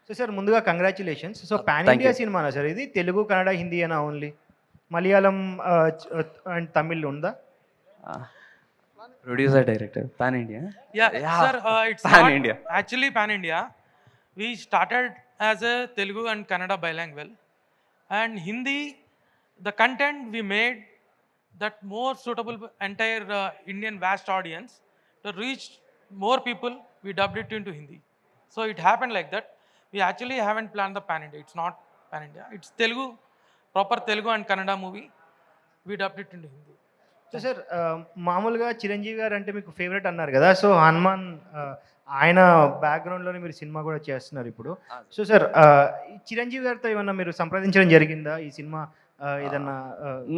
So sir ముందుగా congratulations. So pan thank India you. సినిమానా sir ఇది? తెలుగు, కన్నడ, హిందీయేనా ఓన్లీ? మలయాళం అండ్ తమిళ్ ఉందా? Producer, director pan India. Yeah, Yeah, sir, it's pan not India. actually pan India. We started as a Telugu and Kannada bilingual, and Hindi, the content we made that more suitable for entire Indian vast audience to reach more people. We dubbed it into Hindi, so it happened like that. We actually haven't planned the pan India. It's not pan India. It's Telugu, proper Telugu and Kannada movie. We dubbed it into Hindi. So sir మామూలుగా చిరంజీవి గారు అంటే మీకు favourite అన్నారు కదా! So Hanuman ఆయన బ్యాక్‌గ్రౌండ్‌లోనే మీరు cinema కూడా చేస్తున్నారు ఇప్పుడు. సో సార్ ఈ చిరంజీవి గారితో ఏమన్నా మీరు సంప్రదించడం జరిగిందా? ఈ సినిమా ఏదన్నా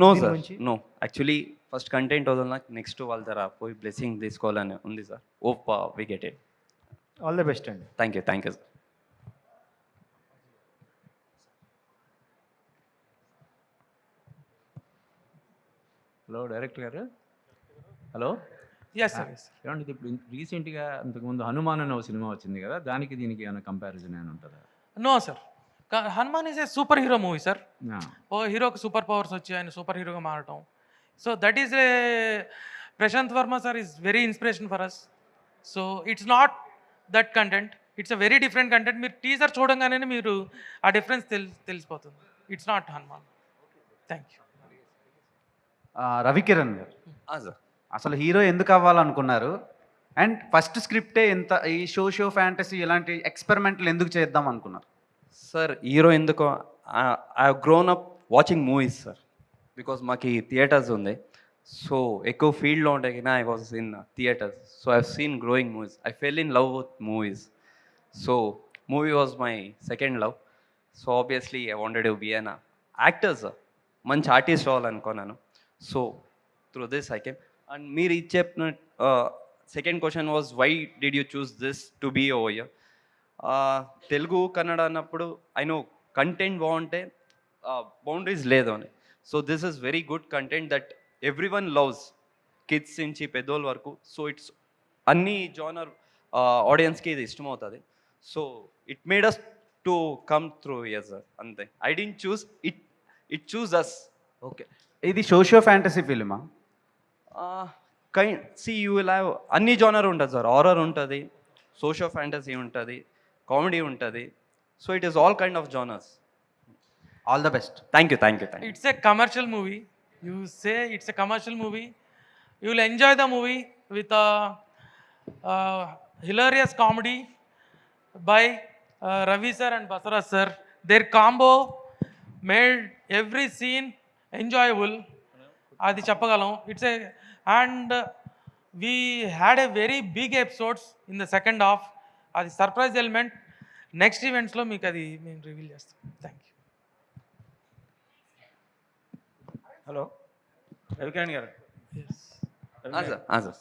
నో దీని సార్, గురించి? నో. యాక్చువల్లీ ఫస్ట్ కంటెంట్ వదలనాక నెక్స్ట్ వాళ్ళ దగ్గర పోయి బ్లెస్సింగ్ తీసుకోవాలని ఉంది sir. Hope we get it. All the best అండి. Thank you sir. Hello director గారు. Hello. Yes, sir. Yes, sir. ఏమండి ఇది ఇప్పుడు రీసెంట్గా అంతకుముందు హనుమాన్ అనే ఒక సినిమా వచ్చింది కదా, దానికి దీనికి ఏమైనా కంపారిజన్ ఏమైనా ఉంటుందా? No, sir. Hanuman is a superhero movie sir. Yeah. ఓ హీరోకి సూపర్ పవర్స్ వచ్చి ఆయన సూపర్ హీరోగా మారటం. So that is a Prashanth Varma sir is very inspiration for us. So it's not that content, it's a very different content. మీరు teaser చూడంగానే మీరు ఆ డిఫరెన్స్ తెలిసిపోతుంది. It's not Hanuman. Thank you. Ravikiran గారు, సార్, అసలు హీరో ఎందుకు అవ్వాలనుకున్నారు? అండ్ ఫస్ట్ స్క్రిప్టే ఇంత ఈ షో ఫ్యాంటసీ ఇలాంటి ఎక్స్పెరిమెంట్లు ఎందుకు చేద్దాం అనుకున్నారు? సార్ హీరో ఎందుకు, I grown up watching movies sir. Because మాకు థియేటర్స్ ఉంది. సో ఎక్కువ ఫీల్డ్లో ఉంటే కానీ I was in theatres. So I seen growing movies. I fell in love with movies. So movie was my second love. So obviously I wanted to be an actor sir. మంచి artist అవ్వాలనుకున్నాను. So through this I came. And మీరు ఇది చెప్పిన second question was why did you choose this to be over here. Telugu, Kannada అన్నప్పుడు I know content బాగుంటే boundaries లేదు అని. So this is very good content that everyone loves, kids నుంచి పెద్దోళ్ళ వరకు. సో ఇట్స్ అన్ని జానర్ ఆడియన్స్కి ఇది ఇష్టమవుతుంది. So it made us to come through here sir. అంతే. I didn't choose it, it choose us. Okay, ఇది socio fantasy ఫిల్మా? సి యూ విల్ హ్యావ్ అన్ని జానర్ ఉంటుంది సార్. హారర్ ఉంటుంది, సోషియో ఫ్యాంటసీ ఉంటుంది, కామెడీ ఉంటుంది. So it is all kind of genres. All the best. Thank you. It's a commercial movie. You say it's a commercial movie. You will enjoy the movie with a hilarious comedy by Ravi sir and Basara sir. Their combo made every scene enjoyable. Adi Chappagalam. It's a and we had a very big episodes in the second half. Adi surprise element. Next events lo meeku adi మేము reveal చేస్తాం. Thank you. Hello Ravikiran గారు. Sir.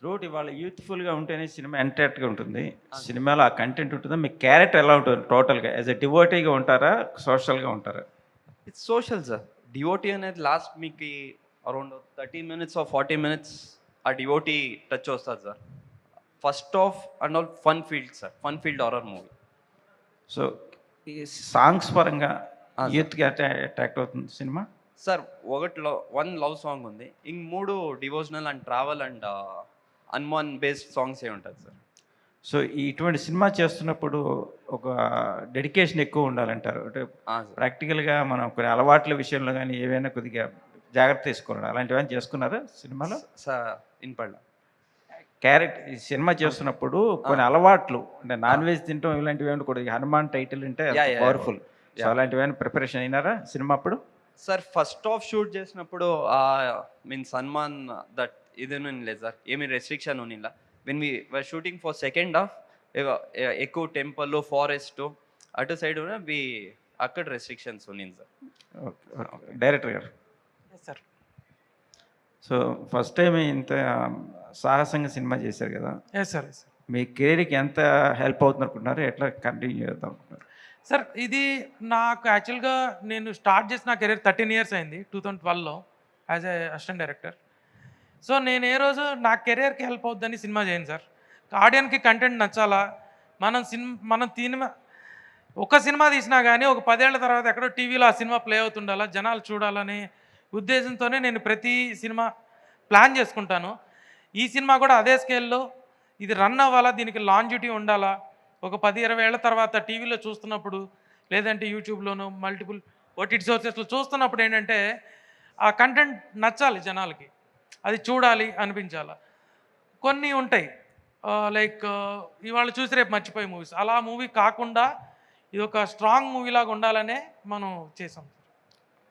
Throughout ఇవాళ యూత్ఫుల్గా ఉంటేనే cinema ఎంటర్టైన్గా ఉంటుంది. సినిమాలో ఆ content ఉంటుందా? మీ character ఎలా ఉంటుంది టోటల్గా? యాజ్ ఎ డివోటీగా ఉంటారా, సోషల్గా ఉంటారా? It's social sir. డివోటీ అనేది లాస్ట్ మీకు అరౌండ్ 30 minutes or 40 minutes ఆ డివోటీ టచ్ వస్తుంది sir. First half and all fun filled sir. Fun filled horror movie. So ఈ సాంగ్స్ పరంగా sir. యూత్కి అట్రాక్ట్ అవుతుంది సినిమా? సార్ ఒకటి వన్ లవ్ సాంగ్ ఉంది, ఇంక 3 devotional and travel and Hanuman based songs ఏ ఉంటుంది సార్. సో ఇటువంటి సినిమా చేస్తున్నప్పుడు ఒక డెడికేషన్ ఎక్కువ ఉండాలంటారు. అంటే ప్రాక్టికల్గా మనం కొన్ని అలవాట్ల విషయంలో కానీ ఏవైనా కొద్దిగా జాగ్రత్త తీసుకోవాలి. అలాంటివన్నీ చేసుకున్నారా సినిమాలో? సార్ ఇన్పడ్డా. క్యారెక్టర్ ఈ సినిమా చేస్తున్నప్పుడు కొన్ని అలవాట్లు, అంటే నాన్ వెజ్ తింటాం ఇలాంటివి ఏమైనా కొద్దిగా హనుమాన్ టైటిల్ అంటే పవర్ఫుల్. సో అలాంటివైనా ప్రిపరేషన్ అయినారా సినిమా అప్పుడు? సార్ ఫస్ట్ ఆఫ్ షూట్ చేసినప్పుడు మీన్స్ హనుమాన్ దట్ ఇది లేదు సార్, ఏమి రెస్ట్రిక్షన్ ఉన్నిలా. When we were shooting for second half ఎక్కువ టెంపుల్, ఫారెస్ట్ అటు సైడ్ వి అక్కడ రెస్ట్రిక్షన్స్ ఉన్నింది సార్. ఓకే డైరెక్టర్ గారు. సార్ సో ఫస్ట్ టైం ఇంత సాహసంగా సినిమా చేశారు కదా, ఎస్ సార్. Yes sir. మీ కెరీర్కి ఎంత హెల్ప్ అవుతుంది అనుకుంటున్నారు? ఎట్లా కంటిన్యూ చేద్దాం అనుకుంటున్నారు? సార్ ఇది నాకు యాక్చువల్గా నేను స్టార్ట్ చేసిన నా కెరీర్ 13 years అయింది 2012లో as a assistant director. So నేను ఏ రోజు నా కెరీర్కి హెల్ప్ అవుద్దని సినిమా చేయను సార్. ఆడియన్కి కంటెంట్ నచ్చాలా, మనం ఒక సినిమా తీసినా కానీ ఒక 10 ఏళ్ల తర్వాత ఎక్కడో టీవీలో ఆ సినిమా ప్లే అవుతుండాలా, జనాలు చూడాలనే ఉద్దేశంతోనే నేను ప్రతి సినిమా ప్లాన్ చేసుకుంటాను. ఈ సినిమా కూడా అదే స్కేల్లో ఇది రన్ అవ్వాలా, దీనికి లాంజిటీ ఉండాలా, ఒక 10-20 ఏళ్ల తర్వాత టీవీలో చూస్తున్నప్పుడు లేదంటే యూట్యూబ్లోనో మల్టిపుల్ ఓటీటీ సోర్సెస్లో చూస్తున్నప్పుడు ఏంటంటే ఆ కంటెంట్ నచ్చాలి జనాలకి, అది చూడాలి అనిపించాలి. కొన్ని ఉంటాయి లైక్ ఇవాళ చూసి రేపు మర్చిపోయే మూవీస్, అలా మూవీ కాకుండా ఇది ఒక స్ట్రాంగ్ మూవీ లాగా ఉండాలనే మనం చేసాం.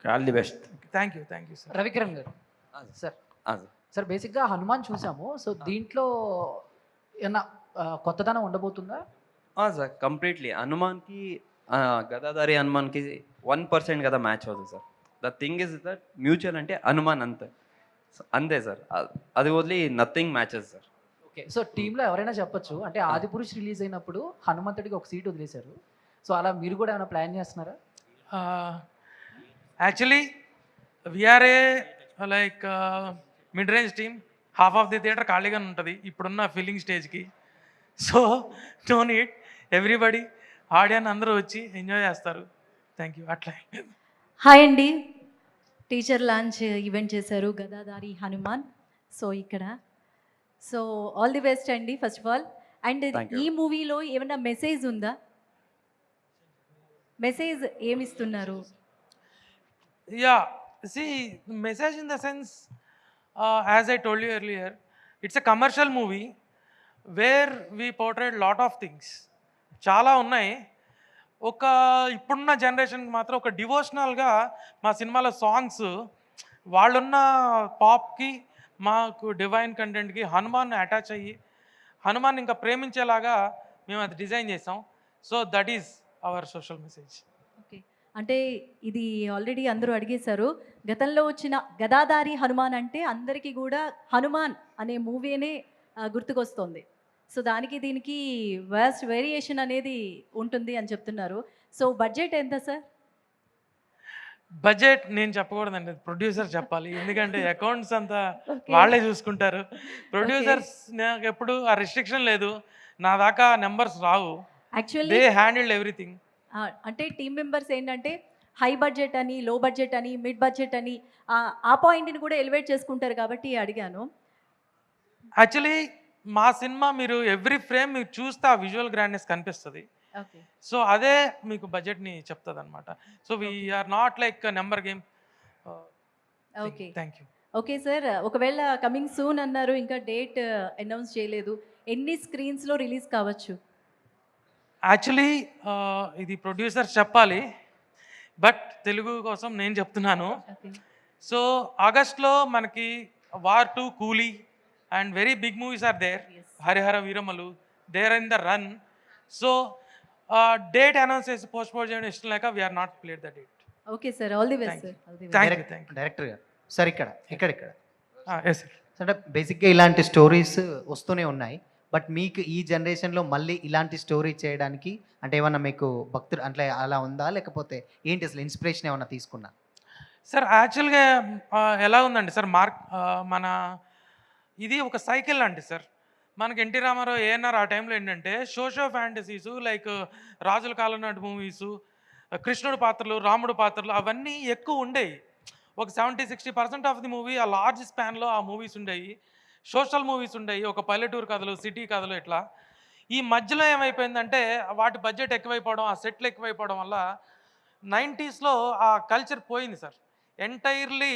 All the best. Thank you sir. Ravikiran గారు సార్, సార్ బేసిక్గా హనుమాన్ చూసాము. సో దీంట్లో ఏమన్నా కొత్తదనం ఉండబోతుందా? సార్ కంప్లీట్లీ హనుమాన్కి గదాధారి హనుమాన్కి 1% కదా మ్యాచ్ అవుతుంది sir. The thing is that mutual అంటే హనుమాన్ అంతే సార్, అది వదిలి nothing matches sir. Okay, so టీంలో ఎవరైనా చెప్పొచ్చు అంటే ఆదిపురుష్ రిలీజ్ అయినప్పుడు హనుమంతుడికి ఒక సీట్ వదిలేశారు. సో అలా మీరు కూడా ఏమైనా ప్లాన్ చేస్తున్నారా? Actually we are a like mid range team, half of the theatre ఖాళీగానే ఉంటుంది ఇప్పుడున్న ఫిల్లింగ్ స్టేజ్కి. So no need, everybody audience అందరూ వచ్చి ఎంజాయ్ చేస్తారు. Thank you. అట్లా హాయ్ అండి, టీచర్ లాంచ్ ఈవెంట్ చేశారు గదాధారి హనుమాన్. సో ఇక్కడ సో ఆల్ ది బెస్ట్ అండి first of all. And Thank you. ఈ మూవీలో ఏమైనా మెసేజ్ ఉందా? మెసేజ్ ఏమిస్తున్నారు? Yeah, see, message in the sense, as I told you earlier, it's a commercial movie where we portrayed lot of things. చాలా ఉన్నాయి. ఒక ఇప్పుడున్న జనరేషన్కి మాత్రం ఒక డివోషనల్గా మా సినిమాలో సాంగ్స్ వాళ్ళున్న పాప్కి మాకు డివైన్ కంటెంట్కి హనుమాన్ అటాచ్ అయ్యి హనుమాన్ ఇంకా ప్రేమించేలాగా మేము అది డిజైన్ చేసాం. So that is our social message. Okay, అంటే ఇది ఆల్రెడీ అందరూ అడిగేశారు. గతంలో వచ్చిన గదాధారి హనుమాన్ అంటే అందరికీ కూడా హనుమాన్ అనే మూవీనే గుర్తుకొస్తుంది. సో దానికి దీనికి వాస్ట్ వేరియేషన్ అనేది ఉంటుంది అని చెప్తున్నారు. సో బడ్జెట్ ఎంత సార్? బడ్జెట్ నేను చెప్పకూడదండి, ప్రొడ్యూసర్ చెప్పాలి, ఎందుకంటే అకౌంట్స్ అంతా వాళ్ళే చూసుకుంటారు. ప్రొడ్యూసర్స్ నాకు ఎప్పుడు ఆ రిస్ట్రిక్షన్ లేదు, నా దాకా numbers Rao. Actually they handled everything. అంటే టీమ్ మెంబర్స్ ఏంటంటే హై బడ్జెట్ అని, లో బడ్జెట్ అని, మిడ్ బడ్జెట్ అని ఆ పాయింట్ని కూడా ఎలివేట్ చేసుకుంటారు కాబట్టి అడిగాను. యాక్చువల్లీ మా సినిమా మీరు ఎవ్రీ ఫ్రేమ్ మీరు చూస్తే ఆ విజువల్ గ్రాండ్నెస్ కనిపిస్తుంది. ఓకే, సో అదే మీకు బడ్జెట్ని చెప్తుంది అనమాట. So we are not like number game. Okay, thank you. Okay sir, ఒకవేళ కమింగ్ సూన్ అన్నారు, ఇంకా డేట్ అనౌన్స్ చేయలేదు, ఎన్ని స్క్రీన్స్లో రిలీజ్ కావచ్చు? యాక్చువల్లీ ఇది ప్రొడ్యూసర్ చెప్పాలి, బట్ తెలుగు కోసం నేను చెప్తున్నాను. ఓకే, సో ఆగస్ట్లో మనకి war 2, Coolie and very big movies are there. Harihara Veeramallu there in the run. So date announce చేసి పోస్ట్పోన్ చేయడం ఇష్టం లేక we are not played the date. Okay sir, all the best sir. All the best. Thank you. Director గారు sir ఇక్కడ yes sir. అంటే బేసిక్గా ఇలాంటి stories వస్తూనే ఉన్నాయి, బట్ మీకు ఈ జనరేషన్లో మళ్ళీ ఇలాంటి స్టోరీ చేయడానికి అంటే ఏమన్నా మీకు భక్తులు అంటే అలా ఉందా, లేకపోతే ఏంటి అసలు ఇన్స్పిరేషన్ ఏమన్నా తీసుకున్నా? సార్ యాక్చువల్గా ఎలా ఉందండి సార్, మన ఇది ఒక సైకిల్ లాంటి సార్. మనకి ఎన్టీ రామారావు ఏఎన్ఆర్ ఆ టైంలో ఏంటంటే షో ఫ్యాంటసీసు లైక్ రాజుల కాలం నాటి మూవీసు, కృష్ణుడు పాత్రలు, రాముడు పాత్రలు అవన్నీ ఎక్కువ ఉండేవి. ఒక 70-60% ఆఫ్ ది మూవీ ఆ లార్జ్ స్పాన్లో ఆ మూవీస్ ఉండేవి. సోషల్ మూవీస్ ఉండేవి, ఒక పల్లెటూరు కథలు, సిటీ కథలు. ఇట్లా ఈ మధ్యలో ఏమైపోయిందంటే వాటి బడ్జెట్ ఎక్కువైపోవడం, ఆ సెట్లు ఎక్కువైపోవడం వల్ల 90స్లో ఆ కల్చర్ పోయింది సార్. ఎంటైర్లీ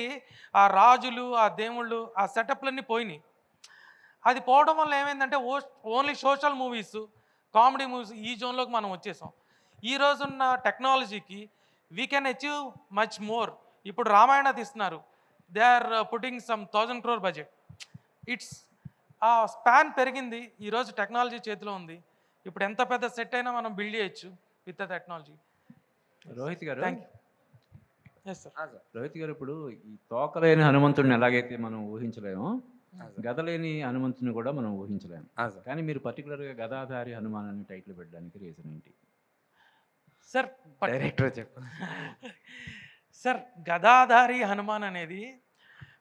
ఆ రాజులు, ఆ దేవుళ్ళు, ఆ సెటప్లన్నీ పోయినాయి. అది పోవడం వల్ల ఏమైందంటే only social movies, comedy movies ఈ జోన్లోకి మనం వచ్చేసాం. ఈ రోజున్న టెక్నాలజీకి we can achieve much more. ఇప్పుడు రామాయణ తీస్తున్నారు, they are putting some 1000 crore budget. It's ఆ స్పాన్ పెరిగింది, ఈరోజు టెక్నాలజీ చేతిలో ఉంది. ఇప్పుడు ఎంత పెద్ద సెట్ అయినా మనం బిల్డ్ చేయొచ్చు విత్ ద టెక్నాలజీ. రోహిత్ గారు, thank you. Yes sir. Rohit గారు, ఇప్పుడు ఈ తోకలేని హనుమంతుడిని ఎలాగైతే మనం ఊహించలేమో, గదలేని హనుమంతుని కూడా మనం ఊహించలేము. కానీ మీరు పర్టికులర్గా గదాధారి హనుమాన్ అని టైటిల్ పెట్టడానికి రీజన్ ఏంటి? సార్ డైరెక్టర్ చెప్పు. సార్ గదాధారి హనుమాన్ అనేది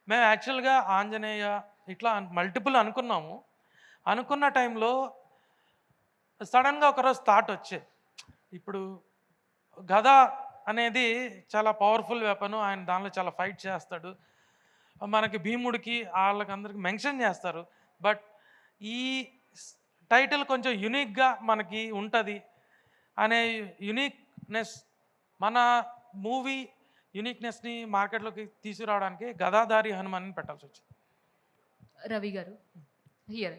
మేము యాక్చువల్గా ఆంజనేయ ఇట్లా మల్టిపుల్ అనుకున్నాము. అనుకున్న టైంలో సడన్గా ఒకరోజు థాట్ వచ్చే, ఇప్పుడు గద అనేది చాలా పవర్ఫుల్ వెపన్. ఆయన దానిలో చాలా ఫైట్ చేస్తాడు. మనకి భీముడికి వాళ్ళకందరికి మెన్షన్ చేస్తారు. బట్ ఈ టైటిల్ కొంచెం యునిక్గా మనకి ఉంటుంది అనే యునిక్నెస్, మన మూవీ యునిక్నెస్ని మార్కెట్లోకి తీసుకురావడానికి గదాధారి హనుమాన్ అని పెట్టాల్సి వచ్చింది. రవి గారు హియర్.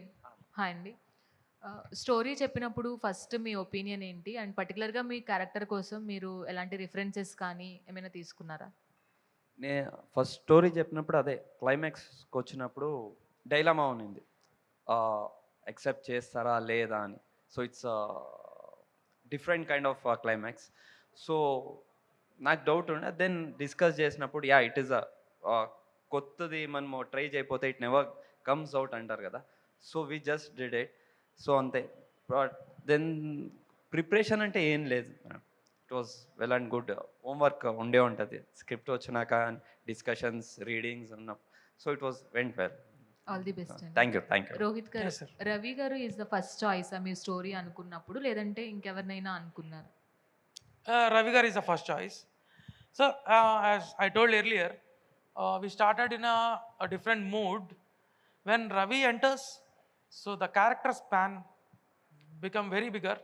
హాయ్ అండి. స్టోరీ చెప్పినప్పుడు ఫస్ట్ మీ ఒపీనియన్ ఏంటి, అండ్ పర్టికులర్గా మీ క్యారెక్టర్ కోసం మీరు ఎలాంటి రిఫరెన్సెస్ కానీ ఏమైనా తీసుకున్నారా? ఫస్ట్ స్టోరీ చెప్పినప్పుడు అదే క్లైమాక్స్కి వచ్చినప్పుడు డైలమా ఉన్నింది, యాక్సెప్ట్ చేస్తారా లేదా అని. So it's different kind of climax. So నాకు డౌట్ ఉండే, దెన్ డిస్కస్ చేసినప్పుడు యా ఇట్ ఈస్ కొత్తది మనము ట్రై చేయకపోతే ఇట్ నెవర్ కమ్స్ అవుట్ అంటారు కదా. So we just did it. So అంతే. బట్ దెన్ ప్రిపరేషన్ అంటే ఏం లేదు, it was well and good. Homework ఉండే ఉంటుంది స్క్రిప్ట్ వచ్చినాక, డిస్కషన్స్, రీడింగ్స్ ఉన్న. So it was went well. All the best. Thank you. Rohit గారు, Yes, sir. రవి గారు is the first choice me story అనుకున్నప్పుడు, లేదంటే ఇంకెవరినైనా అనుకున్నారా? Ravi Gar is the first choice. So, as I told earlier, we started in a different mood. When Ravi enters, so the character span become very bigger.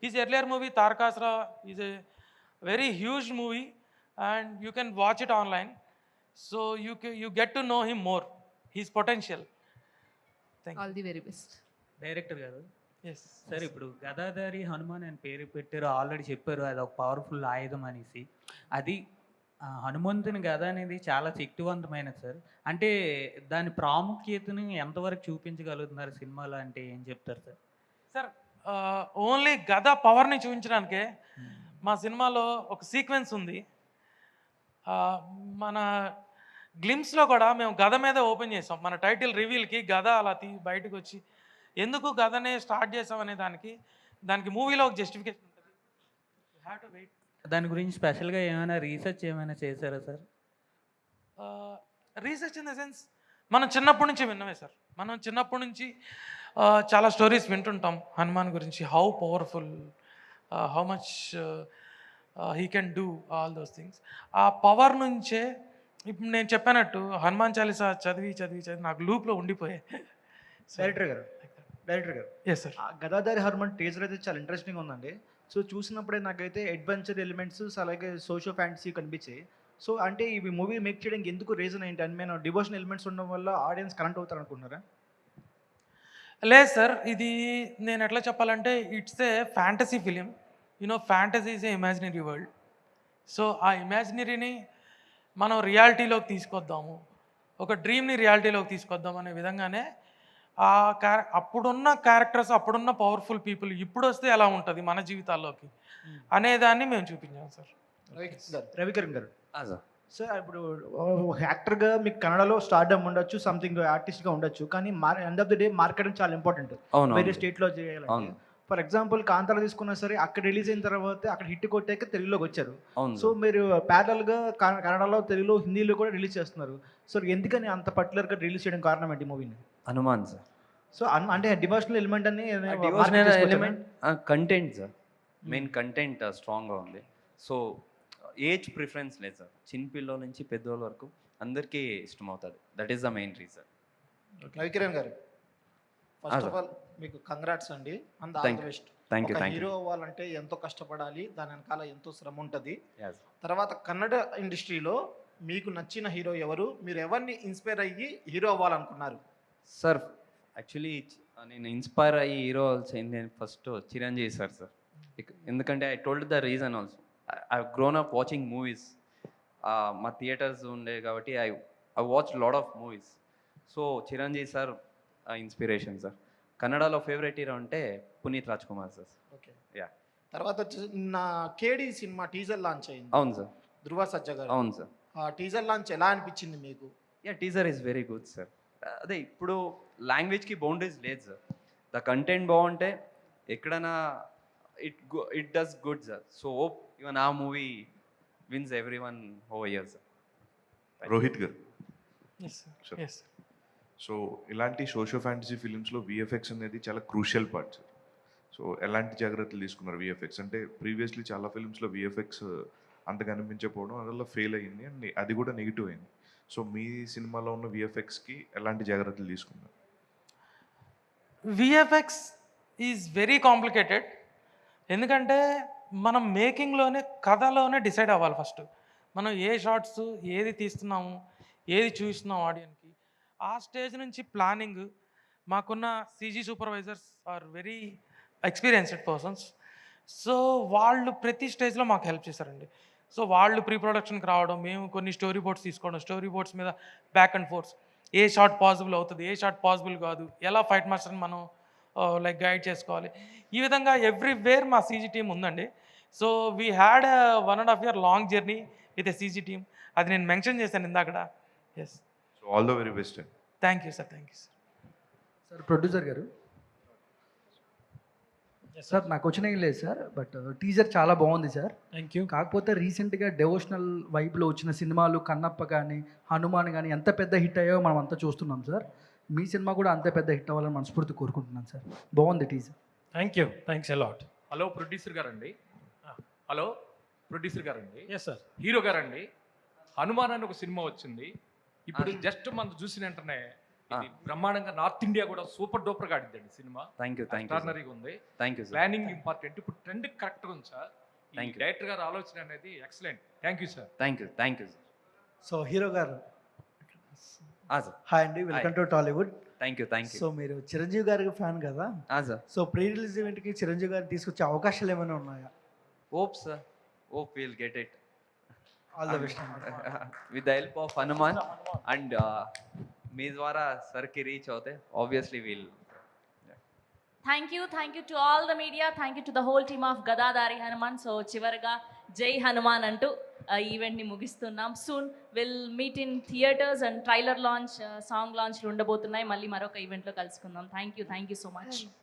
His earlier movie, Tarakasura, is a very huge movie, and you can watch it online. So, you get to know him more, his potential. Thank you. All the very best. Director గారు, Yes. Sir ఇప్పుడు గదాధారి హనుమాన్ అని పేరు పెట్టారు, already చెప్పారు అది ఒక powerful ఆయుధం అనేసి. అది హనుమంతుని గద అనేది చాలా శక్తివంతమైనది సార్. అంటే దాని ప్రాముఖ్యతని ఎంతవరకు చూపించగలుగుతున్నారు సినిమాలో, అంటే ఏం చెప్తారు సార్? సార్, ఓన్లీ గద పవర్ని చూపించడానికే మా సినిమాలో ఒక సీక్వెన్స్ ఉంది. మన గ్లిమ్స్లో కూడా మేము గద మీద ఓపెన్ చేసాం. మన టైటిల్ రివీల్కి గద అలా బయటకు వచ్చి ఎందుకు గదనే స్టార్ట్ చేసాం అనే దానికి మూవీలో ఒక జస్టిఫికేషన్ ఉంటుంది. You have to wait. దాని గురించి స్పెషల్గా ఏమైనా రీసెర్చ్ ఏమైనా చేశారా sir? Research in the sense మనం చిన్నప్పటి నుంచి విన్నవే సార్. మనం చిన్నప్పటి నుంచి చాలా స్టోరీస్ వింటుంటాం హనుమాన్ గురించి, how powerful, how much he can do all those things. ఆ పవర్ నుంచే ఇప్పుడు నేను చెప్పినట్టు హనుమాన్ చాలీసా చదివి నాకు లూప్లో ఉండిపోయాయి. డైరెక్టర్ గారు ఎస్ సార్. గదాధారి హనుమాన్ టీజర్ అయితే చాలా ఇంట్రెస్టింగ్ ఉందండి. సో చూసినప్పుడే నాకైతే అడ్వెంచర్ ఎలిమెంట్స్ అలాగే సోషో ఫ్యాంటసీ కనిపించాయి. సో అంటే ఈ మూవీ మేక్ చేయడానికి ఎందుకు రీజన్ ఏంటి అని, నేను డివోషన్ ఎలిమెంట్స్ ఉండడం వల్ల ఆడియన్స్ కనెక్ట్ అవుతారు అనుకుంటున్నారా? లేదు సార్, ఇది నేను ఎట్లా చెప్పాలంటే it's a fantasy film. Fantasy is a imaginary world. So ఆ ఇమాజినరీని మనం రియాలిటీలోకి తీసుకొద్దాము, ఒక డ్రీమ్ని రియాలిటీలోకి తీసుకొద్దాం అనే విధంగానే అప్పుడున్న క్యారెక్టర్స్, అప్పుడున్న పవర్ఫుల్ పీపుల్ ఇప్పుడు వస్తే ఎలా ఉంటుంది మన జీవితాల్లోకి అనేదాన్ని మేము చూపించాం సార్. రవికిరణ్ గారు, సార్ ఇప్పుడు యాక్టర్గా మీకు కన్నడలో స్టార్డమ్ ఉండొచ్చు, సంథింగ్ ఆర్టిస్ట్గా ఉండొచ్చు, కానీ end of the day marketing చాలా ఇంపార్టెంట్. వేరే స్టేట్లో చేయాలంటే ఫర్ ఎగ్జాంపుల్ కాంతారా తీసుకున్నా సరే, అక్కడ రిలీజ్ అయిన తర్వాత అక్కడ హిట్ కొట్టాక తెలుగులోకి వచ్చారు. సో మీరు ప్యారల్గా కన్నడలో, తెలుగులో, హిందీలో కూడా రిలీజ్ చేస్తున్నారు. సో ఎందుకని అంత పర్టికులర్గా రిలీజ్ చేయడం కారణం ఏంటి మూవీని? హనుమాన్ సార్. సో అంటే డివోషనల్ ఎలిమెంట్ అని element content sir, main content స్ట్రాంగ్గా ఉంది. సో ఏజ్ ప్రిఫరెన్స్ లేదు సార్, చిన్నపిల్లల నుంచి పెద్దోళ్ళ వరకు అందరికీ ఇష్టం అవుతుంది. That is the main reason. Ravikiran గారు, ఫస్ట్ ఆఫ్ ఆల్ మీకు కంగ్రాట్స్ అండి. And all the best. Thank you. Hero అవ్వాలంటే ఎంతో కష్టపడాలి, దాని వెనకాల ఎంతో శ్రమ ఉంటుంది. తర్వాత కన్నడ ఇండస్ట్రీలో మీకు నచ్చిన హీరో ఎవరు, మీరు ఎవరిని ఇన్స్పైర్ అయ్యి హీరో అవ్వాలనుకున్నారు? సార్ యాక్చువల్లీ నేను ఇన్స్పైర్ అయ్యి హీరో అయింది ఫస్ట్ చిరంజీవి సార్. ఎందుకంటే I told the reason also, I grown up watching movies. మా థియేటర్స్ ఉండే కాబట్టి I watch lot of movies. So Chiranjeevi sir inspiration sir. కన్నడలో ఫేవరెట్ హీరో అంటే Puneeth Raj Kumar sir. Okay, yeah. తర్వాత నా కేడి సినిమా టీజర్ లాంచ్ అయింది. అవును సార్. ధృవ సజ్జ గారు. అవును సార్. ఆ టీజర్ లాంచ్ ఎలా అనిపించింది మీకు? Yeah, teaser is very good sir. అదే ఇప్పుడు లాంగ్వేజ్కి బౌండరీస్ లేదు సార్. ద కంటెంట్ బాగుంటే ఎక్కడైనా it does good sir. So hope even ఆ movie wins everyone over here sir. Rohit గారు, ఎస్. సో ఇలాంటి సోషో ఫ్యాంటసీ ఫిలిమ్స్లో విఎఫ్ఎక్స్ అనేది చాలా క్రూషియల్ పార్ట్ సార్. సో ఎలాంటి జాగ్రత్తలు తీసుకున్నారు విఎఫ్ఎక్స్? అంటే ప్రీవియస్లీ చాలా ఫిల్మ్స్లో విఎఫ్ఎక్స్ అంత కనిపించకపోవడం అందులో ఫెయిల్ అయ్యింది అండ్ అది కూడా నెగిటివ్ అయింది. సో మీ సినిమాలో ఉన్న విఎఫ్ఎక్స్కి ఎలాంటి జాగ్రత్తలు తీసుకున్నారు? VFX is very complicated. ఎందుకంటే మనం మేకింగ్లోనే కథలోనే డిసైడ్ అవ్వాలి ఫస్ట్. మనం ఏ షార్ట్స్ ఏది తీస్తున్నాము, ఏది చూస్తున్నాం ఆడియన్కి, ఆ స్టేజ్ నుంచి ప్లానింగ్. మాకున్న CG supervisors are very experienced persons. So వాళ్ళు ప్రతి స్టేజ్లో మాకు హెల్ప్ చేశారండి. సో వాళ్ళు ప్రీ ప్రొడక్షన్కి రావడం, మేము కొన్ని స్టోరీ బోర్డ్స్ తీసుకోవడం, స్టోరీ బోర్డ్స్ మీద back and force, A shot possible అవుతుంది, ఏ షాట్ పాసిబుల్ కాదు, ఎలా ఫైట్ మాస్టర్ని మనం లైక్ గైడ్ చేసుకోవాలి. ఈ విధంగా ఎవ్రీవేర్ మా సీజీ టీమ్ ఉందండి. So we had 1.5 year long journey with a CG team. అది నేను మెన్షన్ చేశాను ఇందాకడ. Yes. So all the very best. Thank you sir. Thank you sir. Sir producer గారు, సార్ నాకు వచ్చిన ఏం లేదు సార్, బట్ టీజర్ చాలా బాగుంది సార్. Thank you. కాకపోతే రీసెంట్గా డెవోషనల్ వైబ్లో వచ్చిన సినిమాలు కన్నప్ప కానీ హనుమాన్ కానీ ఎంత పెద్ద హిట్ అయ్యాయో మనం అంతా చూస్తున్నాం సార్. మీ సినిమా కూడా అంతే పెద్ద హిట్ అవ్వాలని మనస్ఫూర్తి కోరుకుంటున్నాను సార్. బాగుంది teaser. Thank you. Thanks a lot. Hello producer గారండి. హలో ప్రొడ్యూసర్ గారండి. Yes sir. హీరో గారండి. హనుమాన్ అని ఒక సినిమా వచ్చింది. ఇప్పుడు జస్ట్ మనం చూసిన వెంటనే ఇది బ్రహ్మాండంగా నార్త్ ఇండియా కూడా సూపర్ డూపర్గా ఆడిందండి సినిమా. Thank you. ఎక్స్ట్రార్నరీగా ఉంది. Thank you. Planning important. ఇప్పుడు ట్రెండ్ కరెక్ట్గా ఉంది సార్. Thank you. డైరెక్టర్ గారు ఆలోచన అనేది excellent. Thank you sir. Thank you. Thank you sir. So hero గారు, సార్. హాయ్ అండి, welcome to Tollywood. Thank you. Thank you. So మీరు చిరంజీవి గారికి ఫ్యాన్ కదా సార్. సో ప్రీ రిలీజ్ ఈవెంట్కి చిరంజీవి గారిని తీసుకొచ్చే అవకాశాలు ఏమైనా ఉన్నాయా? Hope sir. Hope will get it. All the best. With the help of Hanuman and మీ ద్వారా సర్కి రీచ్ అవుతే obviously will. Thank you to all the media. Thank you to the whole team of Gadadhari Hanuman. So చివరిగా జై హనుమాన్ అంటూ ఈవెంట్ని ముగిస్తున్నాం. Soon will meet in theatres and trailer launch, song లాంచ్లు ఉండబోతున్నాయి. మళ్ళీ మరొక ఈవెంట్లో కలుసుకుందాం. Thank you so much.